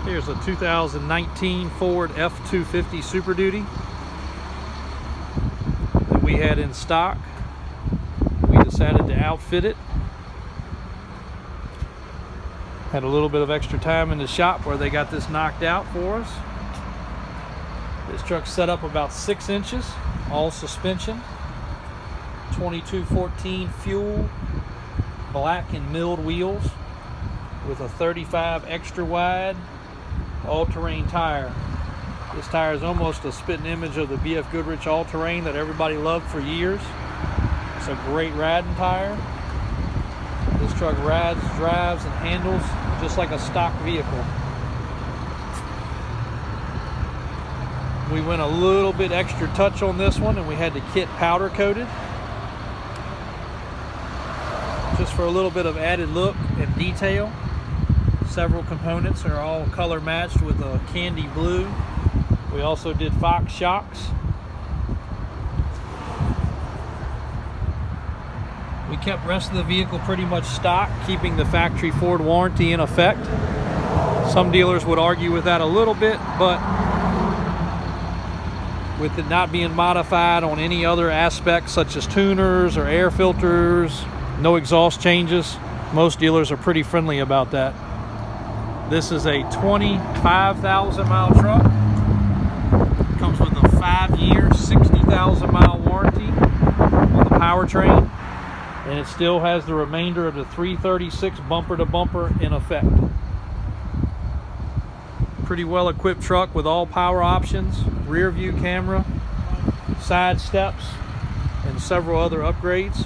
Here's a 2019 Ford F250 Superduty that we had in stock. We decided to outfit it. Had a little bit of extra time in the shop where they got this knocked out for us. This truck's set up about 6 inches, all suspension, 2214 fuel, black and milled wheels with a 35 extra wide all-terrain tire. This tire is almost a spitting image of the BF Goodrich all-terrain that everybody loved for years. It's a great riding tire. This truck rides, drives, and handles just like a stock vehicle. We went a little bit extra touch on this one, and we had the kit powder coated just for a little bit of added look and detail. Several components are all color matched with a candy blue. We also did Fox shocks. We kept the rest of the vehicle pretty much stock, keeping the factory Ford warranty in effect. Some dealers would argue with that a little bit, but with it not being modified on any other aspects such as tuners or air filters, no exhaust changes, most dealers are pretty friendly about that. This is a 25,000 mile truck. Comes with a 5-year, 60,000 mile warranty on the powertrain, and it still has the remainder of the 336 bumper to bumper in effect. Pretty well equipped truck with all power options, rear view camera, side steps, and several other upgrades.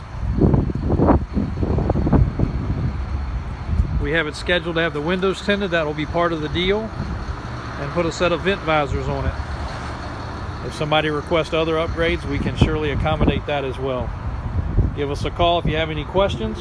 We have it scheduled to have the windows tinted. That will be part of the deal, and put a set of vent visors on it. If somebody requests other upgrades, we can surely accommodate that as well. Give us a call if you have any questions.